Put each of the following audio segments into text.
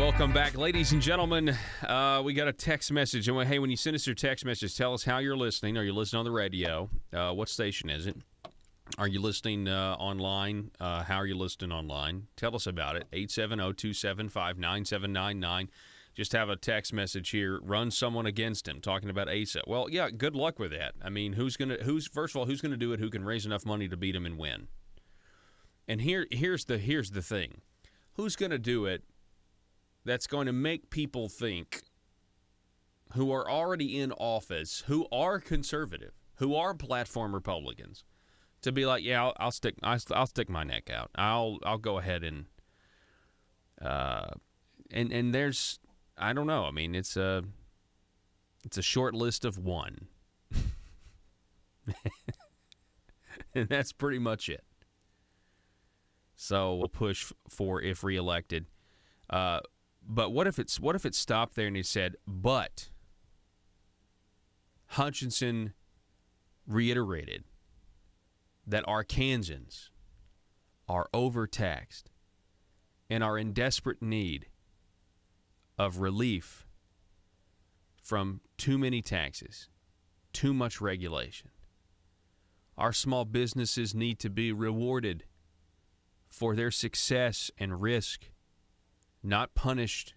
welcome back. Ladies and gentlemen, we got a text message. And hey, when you send us your text message, tell us how you're listening. Are you listening on the radio? What station is it? Are you listening online? How are you listening online? Tell us about it. 870-275-9799. Just have a text message here. Run someone against him. Talking about Asa. Well, yeah, good luck with that. I mean, first of all, who's gonna do it? Who can raise enough money to beat him and win? And here's the thing. Who's gonna do it? That's going to make people think, who are already in office, who are conservative, who are platform Republicans, to be like, yeah, I'll stick my neck out. I'll go ahead and there's, I don't know. I mean, it's a short list of one, and that's pretty much it. So we'll push for if reelected. But what if it stopped there and he said, but Hutchinson reiterated that Arkansans are overtaxed and are in desperate need of relief from too many taxes, too much regulation. Our small businesses need to be rewarded for their success and risk, not punished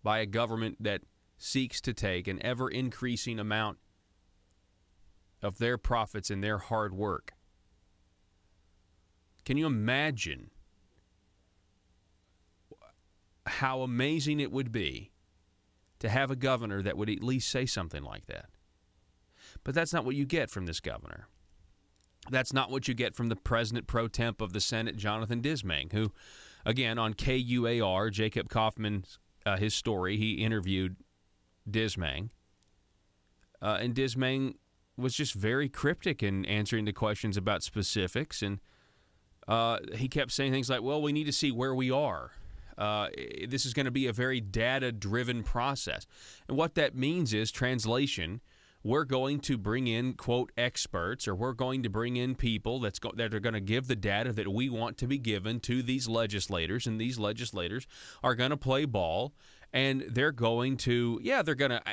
by a government that seeks to take an ever-increasing amount of their profits and their hard work. Can you imagine how amazing it would be to have a governor that would at least say something like that? But that's not what you get from this governor. That's not what you get from the president pro temp of the Senate, Jonathan Dismang, who, again, on KUAR, Jacob Kaufman's his story, he interviewed Dismang. And Dismang was just very cryptic in answering the questions about specifics. And he kept saying things like, well, we need to see where we are. This is going to be a very data-driven process. And what that means is, translation, we're going to bring in, quote, experts, or we're going to bring in people that are going to give the data that we want to be given to these legislators, and these legislators are going to play ball, and they're going to,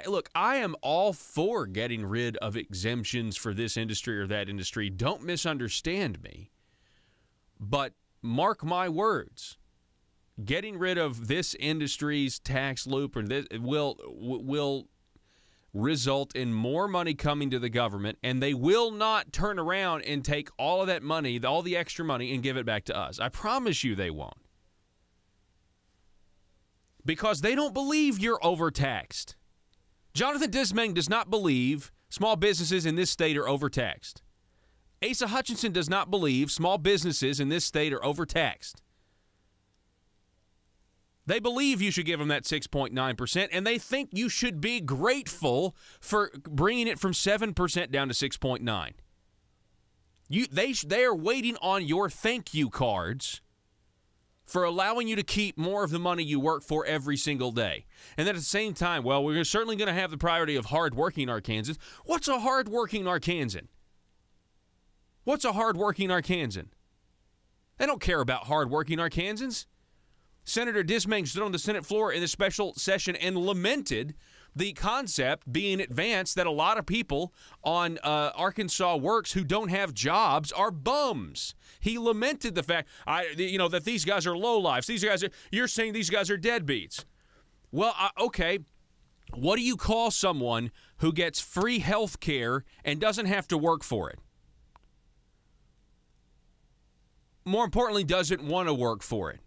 look, I am all for getting rid of exemptions for this industry or that industry. Don't misunderstand me. But mark my words, getting rid of this industry's tax loop or this will result in more money coming to the government, and they will not turn around and take all of that money, all the extra money, and give it back to us. I promise you they won't. Because they don't believe you're overtaxed. Jonathan Dismang does not believe small businesses in this state are overtaxed. Asa Hutchinson does not believe small businesses in this state are overtaxed. They believe you should give them that 6.9%, and they think you should be grateful for bringing it from 7% down to 6.9%. They are waiting on your thank you cards for allowing you to keep more of the money you work for every single day. And then at the same time, well, we're certainly going to have the priority of hardworking Arkansans. What's a hardworking Arkansan? What's a hardworking Arkansan? They don't care about hardworking Arkansans. Senator Dismang stood on the Senate floor in the special session and lamented the concept being advanced that a lot of people on Arkansas Works who don't have jobs are bums. He lamented the fact, that these guys are lowlifes. You're saying these guys are deadbeats. Well, okay. What do you call someone who gets free health care and doesn't have to work for it? More importantly, doesn't want to work for it.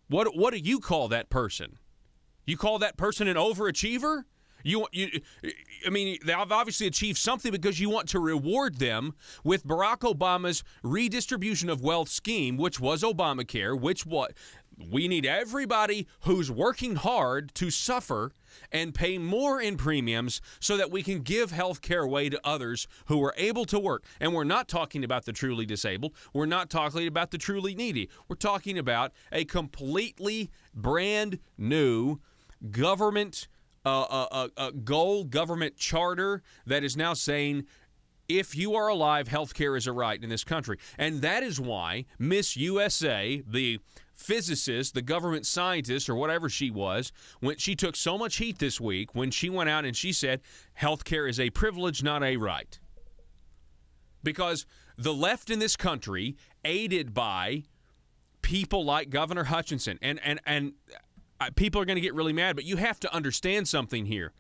What do you call that person? You call that person an overachiever? They've obviously achieved something because you want to reward them with Barack Obama's redistribution of wealth scheme, which was Obamacare, we need everybody who's working hard to suffer and pay more in premiums so that we can give health care away to others who are able to work. And we're not talking about the truly disabled. We're not talking about the truly needy. We're talking about a completely brand new government government charter that is now saying, if you are alive, health care is a right in this country. And that is why Miss USA, the physicist, the government scientist, or whatever she was, when she took so much heat this week when she went out and she said health care is a privilege, not a right. Because the left in this country, aided by people like Governor Hutchinson, and people are going to get really mad, but you have to understand something here.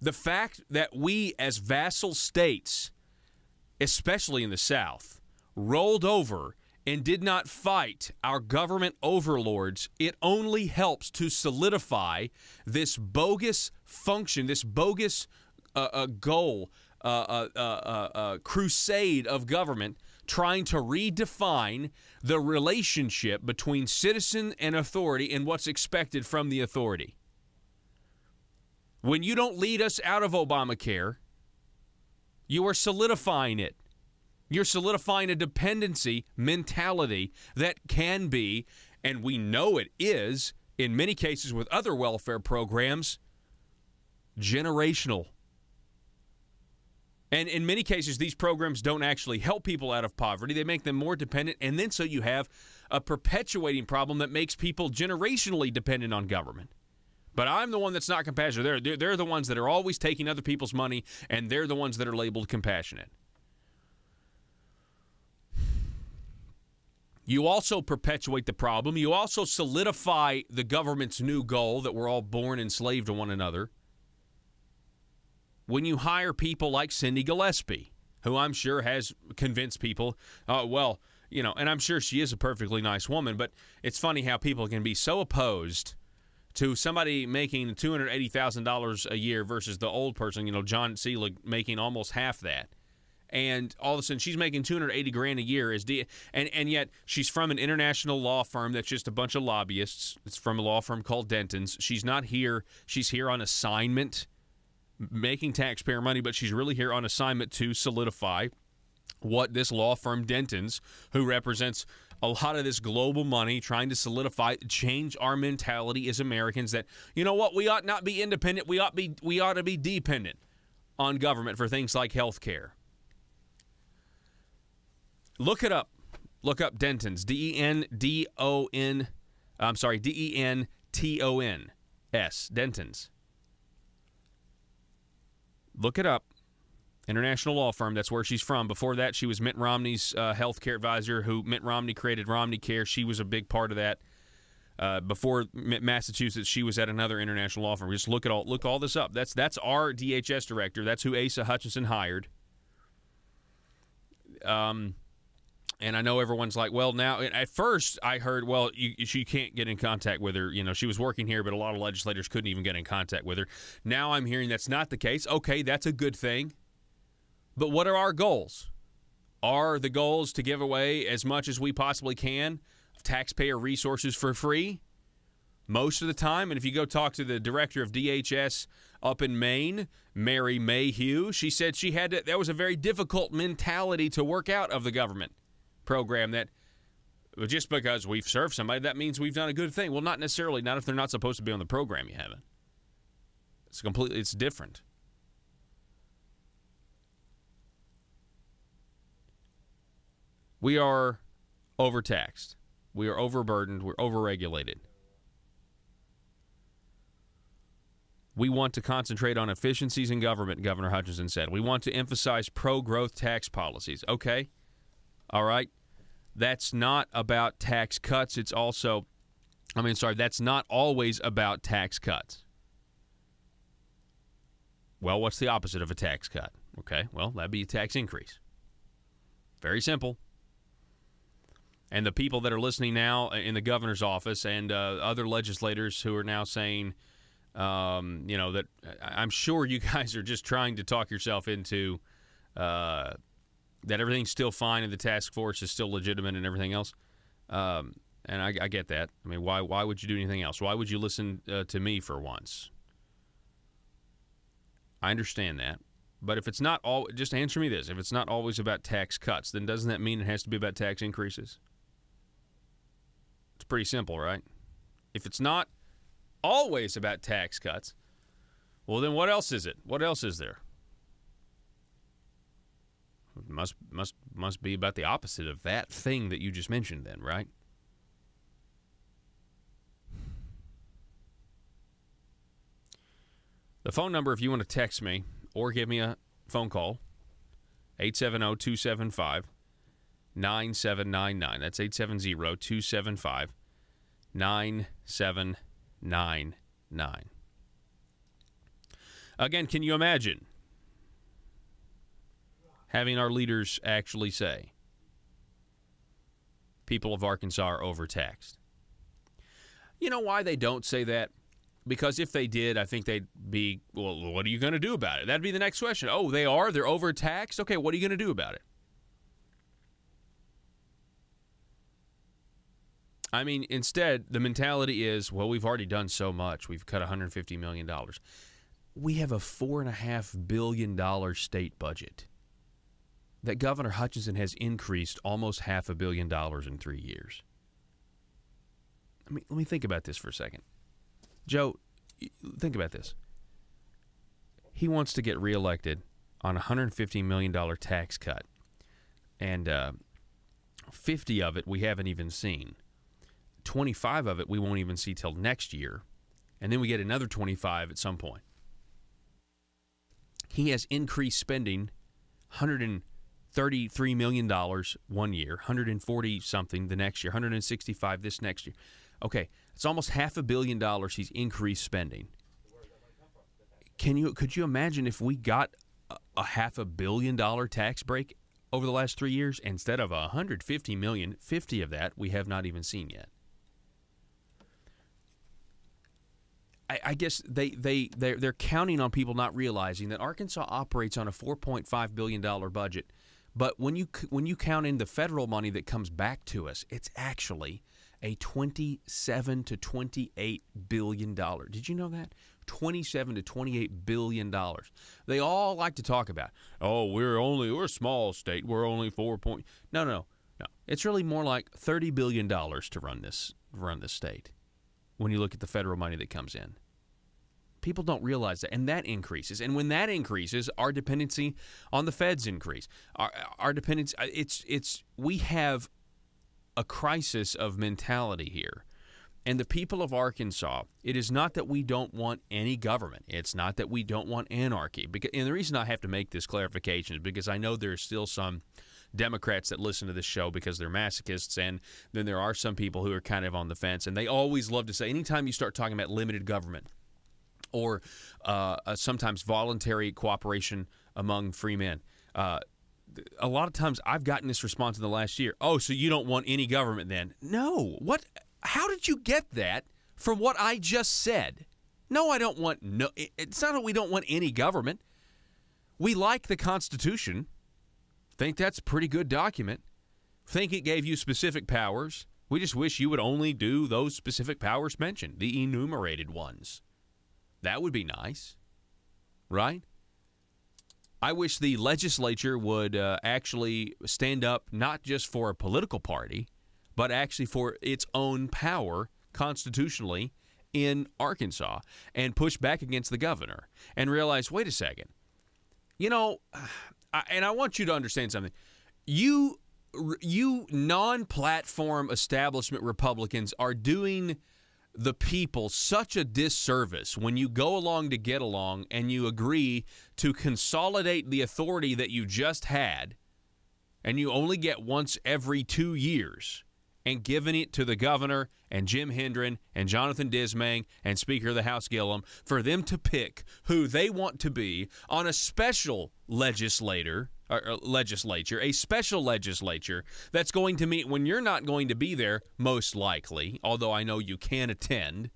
The fact that we as vassal states, especially in the South, rolled over and did not fight our government overlords, it only helps to solidify this bogus function, this bogus goal, crusade of government trying to redefine the relationship between citizen and authority and what's expected from the authority. When you don't lead us out of Obamacare, you are solidifying it. You're solidifying a dependency mentality that can be, and we know it is, in many cases with other welfare programs, generational. And in many cases, these programs don't actually help people out of poverty. They make them more dependent, and then so you have a perpetuating problem that makes people generationally dependent on government. But I'm the one that's not compassionate. They're the ones that are always taking other people's money, and they're the ones that are labeled compassionate. You also perpetuate the problem. You also solidify the government's new goal that we're all born enslaved to one another when you hire people like Cindy Gillespie, who I'm sure has convinced people, and I'm sure she is a perfectly nice woman, but it's funny how people can be so opposed to somebody making $280,000 a year versus the old person, John Seelig making almost half that. And all of a sudden, she's making $280,000 a year and yet she's from an international law firm that's just a bunch of lobbyists. It's from a law firm called Denton's. She's not here. She's here on assignment, making taxpayer money, but she's really here on assignment to solidify what this law firm Denton's, who represents a lot of this global money, trying to solidify, change our mentality as Americans that, you know what, we ought not be independent. We ought to be dependent on government for things like health care. Look it up. Look up Denton's, D-E-N-T-O-N-S, Denton's. Look it up. International law firm, that's where she's from. Before that, she was Mitt Romney's health care advisor, who Mitt Romney created Romney Care. She was a big part of that. Before Massachusetts, she was at another international law firm. Just look all this up. That's our DHS director. That's who Asa Hutchinson hired. And I know everyone's like, well, now, at first I heard, well, you can't get in contact with her. She was working here, but a lot of legislators couldn't even get in contact with her. Now I'm hearing that's not the case. Okay, that's a good thing. But what are our goals? Are the goals to give away as much as we possibly can of taxpayer resources for free? Most of the time. And if you go talk to the director of DHS up in Maine, Mary Mayhew, she said that was a very difficult mentality to work out of the government program, that just because we've served somebody, that means we've done a good thing. Well, not necessarily. Not if they're not supposed to be on the program, you haven't. It's different. We are overtaxed. We are overburdened. We're overregulated. We want to concentrate on efficiencies in government, Governor Hutchinson said. We want to emphasize pro-growth tax policies. Okay. All right. That's not about tax cuts. That's not always about tax cuts. Well, what's the opposite of a tax cut? Okay. Well, that'd be a tax increase. Very simple. And the people that are listening now in the governor's office and other legislators who are now saying, that I'm sure you guys are just trying to talk yourself into that everything's still fine and the task force is still legitimate and everything else. And I get that. I mean, why would you do anything else? Why would you listen to me for once? I understand that. But if it's not all, just answer me this. If it's not always about tax cuts, then doesn't that mean it has to be about tax increases? It's pretty simple, right? If it's not always about tax cuts, well, then what else is it? What else is there? It must be about the opposite of that thing that you just mentioned then, right? The phone number, if you want to text me or give me a phone call, 870-275-9799. That's 870-275-9799. Again, can you imagine having our leaders actually say, people of Arkansas are overtaxed? You know why they don't say that? Because if they did, I think they'd be, well, what are you going to do about it? That'd be the next question. Oh, they are? They're overtaxed? Okay, what are you going to do about it? I mean, instead, the mentality is, well, we've already done so much. We've cut $150 million. We have a $4.5 billion state budget that Governor Hutchinson has increased almost $500 million in 3 years. Let me think about this for a second. Joe, think about this. He wants to get reelected on a $150 million tax cut, and 50 of it we haven't even seen. 25 of it we won't even see till next year, and then we get another 25 at some point. He has increased spending $133 million one year, 140 something the next year, 165 this next year. Okay, it's almost $500 million he's increased spending. Could you imagine if we got a $500 million tax break over the last 3 years instead of $150 million? 50 of that we have not even seen yet. I guess they're counting on people not realizing that Arkansas operates on a $4.5 billion budget, but when you count in the federal money that comes back to us, it's actually a $27 to $28 billion. Did you know that? $27 to $28 billion. They all like to talk about, oh, we're a small state. We're only 4 point. No. It's really more like $30 billion to run this state when you look at the federal money that comes in. People don't realize that, and that increases. And when that increases, our dependency on the feds increase. Our dependence, we have a crisis of mentality here. And the people of Arkansas, it is not that we don't want any government. It's not that we don't want anarchy. And the reason I have to make this clarification is because I know there's still some Democrats that listen to this show because they're masochists, and then there are some people who are kind of on the fence, and they always love to say, anytime you start talking about limited government or sometimes voluntary cooperation among free men, a lot of times I've gotten this response in the last year. Oh, so you don't want any government then? No. What? How did you get that from what I just said? No, I don't want no. It's not that we don't want any government. We like the Constitution. Think that's a pretty good document. Think it gave you specific powers. We just wish you would only do those specific powers mentioned, the enumerated ones. That would be nice, right? I wish the legislature would actually stand up not just for a political party, but actually for its own power constitutionally in Arkansas and push back against the governor and realize, wait a second, you know, and I want you to understand something. You non-platform establishment Republicans are doing the people such a disservice when you go along to get along and you agree to consolidate the authority that you just had and you only get once every 2 years and giving it to the governor and Jim Hendren and Jonathan Dismang and Speaker of the House Gillum for them to pick who they want to be on a special legislature, a special legislature that's going to meet when you're not going to be there, most likely, although I know you can attend.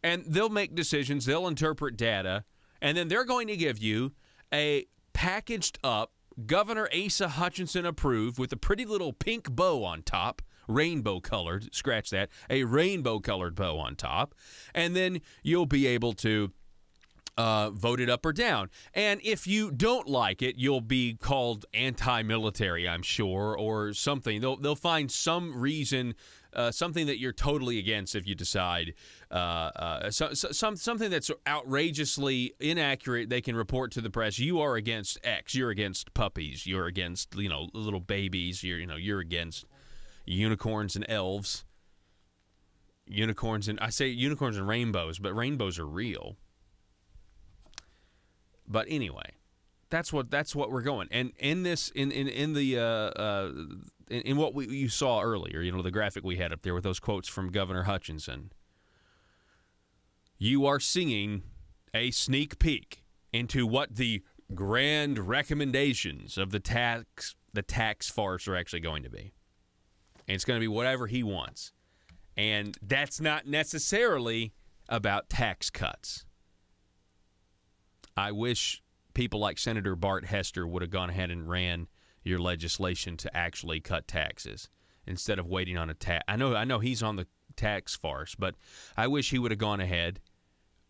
And they'll make decisions, they'll interpret data, and then they're going to give you a packaged up, Governor Asa Hutchinson approved with a pretty little pink bow on top, rainbow-colored, scratch that, a rainbow-colored bow on top, and then you'll be able to vote it up or down. And if you don't like it, you'll be called anti-military, I'm sure, or something. They'll find some reason, something that you're totally against if you decide. Something that's outrageously inaccurate, they can report to the press. You are against X. You're against puppies. You're against, little babies. You're against unicorns and elves. I say unicorns and rainbows, but rainbows are real. But anyway, that's what we're going. And in this in what you saw earlier, the graphic we had up there with those quotes from Governor Hutchinson, you are seeing a sneak peek into what the grand recommendations of the tax farce are actually going to be. And it's going to be whatever he wants. And that's not necessarily about tax cuts. I wish people like Senator Bart Hester would have gone ahead and ran your legislation to actually cut taxes instead of waiting on a tax. I know he's on the tax farce, but I wish he would have gone ahead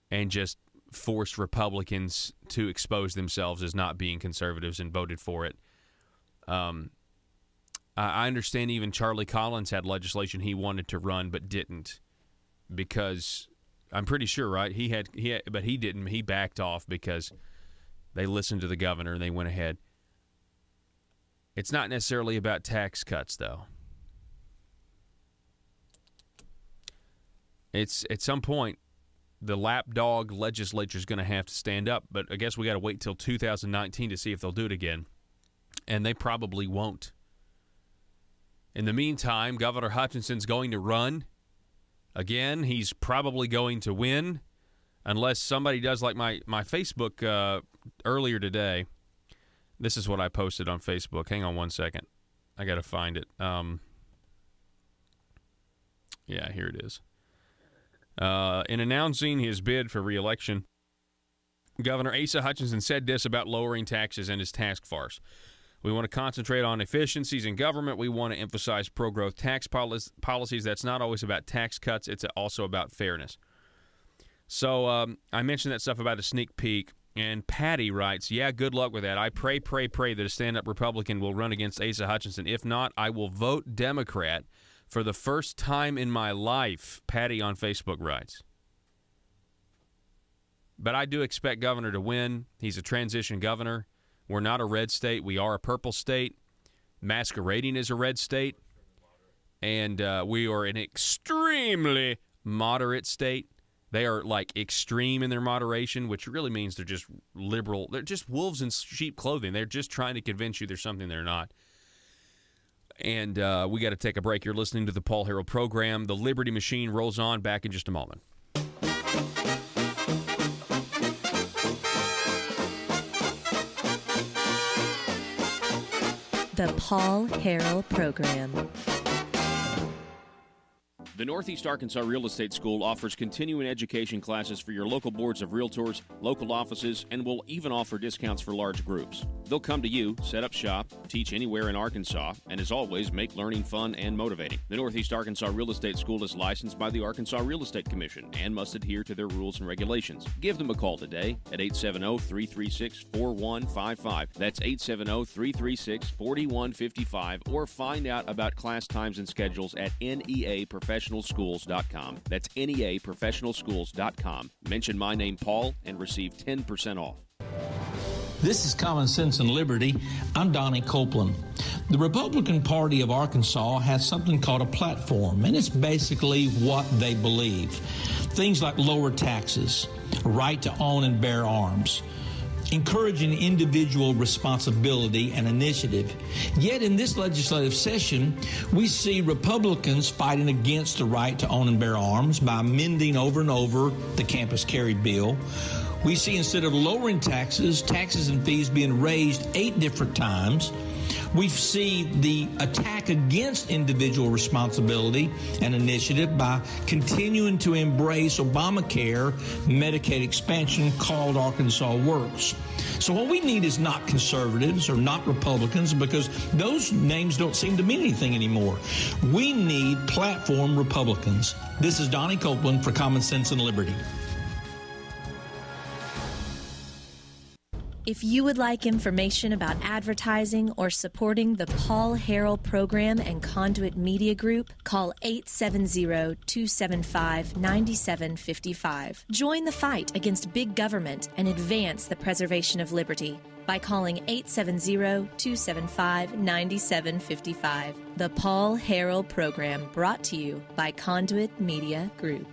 and just forced Republicans to expose themselves as not being conservatives and voted for it. I understand even Charlie Collins had legislation he wanted to run but didn't, because I'm pretty sure, right? But he didn't. He backed off because they listened to the governor and they went ahead. It's not necessarily about tax cuts, though. It's at some point the lapdog legislature is going to have to stand up, but I guess we got to wait till 2019 to see if they'll do it again, and they probably won't. In the meantime, Governor Hutchinson's going to run. Again, he's probably going to win unless somebody does like my Facebook earlier today. This is what I posted on Facebook. Hang on one second. I got to find it. Yeah, here it is. In announcing his bid for re-election, Governor Asa Hutchinson said this about lowering taxes and his task force. We want to concentrate on efficiencies in government. We want to emphasize pro-growth tax policies. That's not always about tax cuts. It's also about fairness. So I mentioned that stuff about a sneak peek, and Patty writes, yeah, good luck with that. I pray that a stand-up Republican will run against Asa Hutchinson. If not, I will vote Democrat for the first time in my life, Patty on Facebook writes. But I do expect Governor to win. He's a transition governor. We're not a red state. We are a purple state, masquerading as a red state. And we are an extremely moderate state. They are like extreme in their moderation, which really means they're just liberal. They're just wolves in sheep clothing. They're just trying to convince you there's something they're not. And we got to take a break. You're listening to the Paul Harrell Program. The Liberty Machine rolls on. Back in just a moment. The Paul Harrell Program. The Northeast Arkansas Real Estate School offers continuing education classes for your local boards of realtors, local offices, and will even offer discounts for large groups. They'll come to you, set up shop, teach anywhere in Arkansas, and as always, make learning fun and motivating. The Northeast Arkansas Real Estate School is licensed by the Arkansas Real Estate Commission and must adhere to their rules and regulations. Give them a call today at 870-336-4155. That's 870-336-4155, or find out about class times and schedules at neaprofessionalschools.com. That's neaprofessionalschools.com. Mention my name, Paul, and receive 10% off. This is Common Sense and Liberty. I'm Donnie Copeland. The Republican Party of Arkansas has something called a platform, and it's basically what they believe. Things like lower taxes, right to own and bear arms, encouraging individual responsibility and initiative. Yet in this legislative session, we see Republicans fighting against the right to own and bear arms by amending over and over the campus carry bill. We see instead of lowering taxes and fees being raised 8 different times. We see the attack against individual responsibility and initiative by continuing to embrace Obamacare Medicaid expansion called Arkansas Works. So what we need is not conservatives or not Republicans, because those names don't seem to mean anything anymore. We need platform Republicans. This is Donnie Copeland for Common Sense and Liberty. If you would like information about advertising or supporting the Paul Harrell Program and Conduit Media Group, call 870-275-9755. Join the fight against big government and advance the preservation of liberty by calling 870-275-9755. The Paul Harrell Program, brought to you by Conduit Media Group.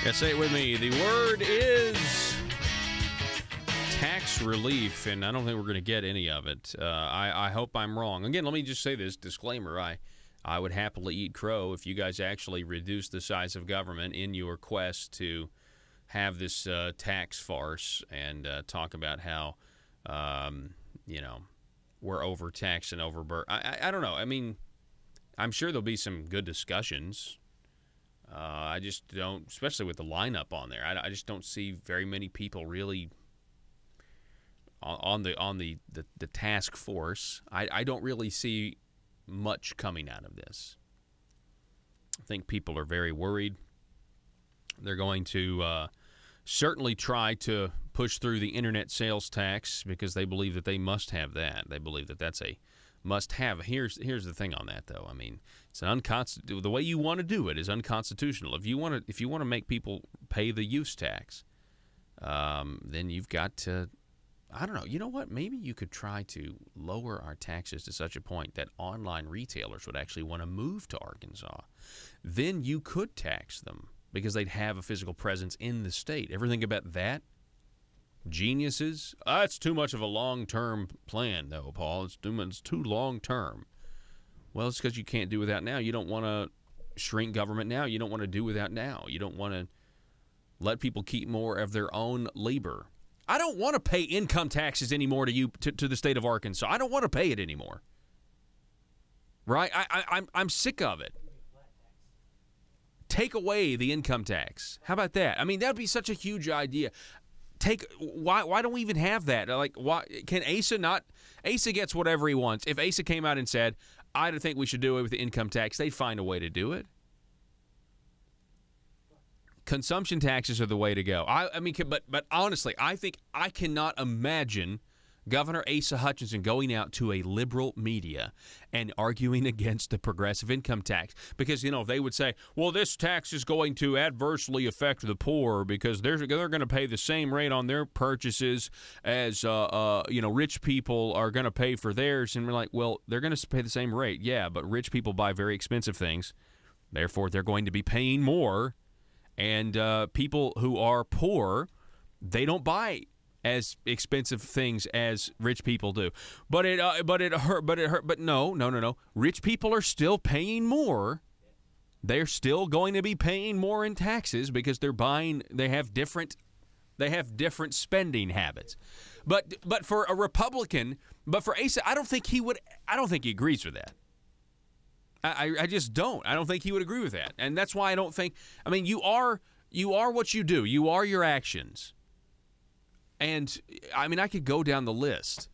Yeah, say it with me. The word is tax relief, and I don't think we're going to get any of it. I hope I'm wrong. Again, let me just say this disclaimer. I would happily eat crow if you guys actually reduce the size of government in your quest to have this tax farce and talk about how, we're overtaxed and overburdened. I don't know. I mean, I'm sure there'll be some good discussions. I just don't, especially with the lineup on there, I just don't see very many people really on the task force. I don't really see much coming out of this. I think people are very worried. They're going to certainly try to push through the internet sales tax because they believe that they must have that. They believe that that's a must-have. Here's the thing on that, though. I mean, it's an unconstitutional. The way you want to do it is unconstitutional. If you want to make people pay the use tax, then you've got to. I don't know. You know what? Maybe you could try to lower our taxes to such a point that online retailers would actually want to move to Arkansas. Then you could tax them because they'd have a physical presence in the state. Ever think about that? Geniuses? It's too much of a long-term plan, though, Paul. It's too long-term. Well, it's because you can't do without now. You don't want to shrink government now. You don't want to do without now. You don't want to let people keep more of their own labor. I don't want to pay income taxes anymore to the state of Arkansas. I don't want to pay it anymore. Right? I'm sick of it. Take away the income tax. How about that? I mean, that would be such a huge idea. Why don't we even have that? Like, why can Asa not? Asa gets whatever he wants. If Asa came out and said, "I don't think we should do away with the income tax," they'd find a way to do it. Consumption taxes are the way to go. I mean, but honestly, I think I cannot imagine Governor Asa Hutchinson going out to a liberal media and arguing against the progressive income tax because, they would say, well, this tax is going to adversely affect the poor because they're going to pay the same rate on their purchases as, rich people are going to pay for theirs. And we're like, well, they're going to pay the same rate. Yeah, but rich people buy very expensive things. Therefore, they're going to be paying more. And people who are poor, they don't buy as expensive things as rich people do. But no. Rich people are still paying more. They're still going to be paying more in taxes because they have different spending habits. But for a Republican, for Asa, I don't think he agrees with that. I just don't. I don't think he would agree with that. And that's why I don't think, I mean, you are what you do. You are your actions. And, I mean, I could go down the list.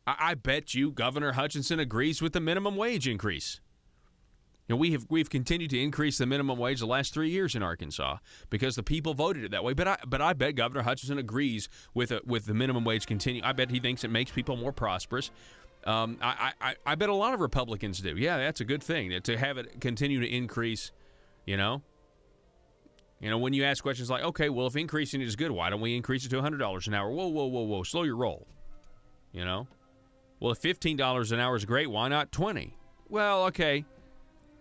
I bet you Governor Hutchinson agrees with the minimum wage increase. We've continued to increase the minimum wage the last 3 years in Arkansas because the people voted it that way. But I bet Governor Hutchinson agrees with the minimum wage continue. I bet he thinks it makes people more prosperous. I bet a lot of Republicans do. Yeah, that's a good thing to have it continue to increase, when you ask questions like, okay, well, if increasing it is good, why don't we increase it to $100 an hour? Whoa, slow your roll. Well, if $15 an hour is great, why not 20? Well, okay.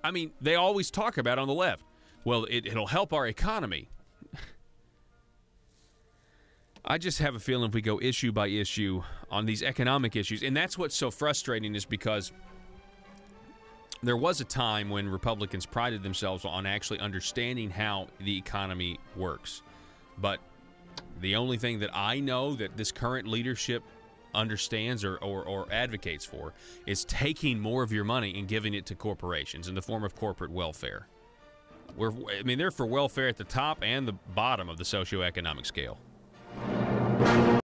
I mean, they always talk about on the left, well, it'll help our economy. I just have a feeling if we go issue by issue on these economic issues, and that's what's so frustrating is because there was a time when Republicans prided themselves on actually understanding how the economy works. But the only thing that I know that this current leadership understands or advocates for is taking more of your money and giving it to corporations in the form of corporate welfare. They're for welfare at the top and the bottom of the socioeconomic scale.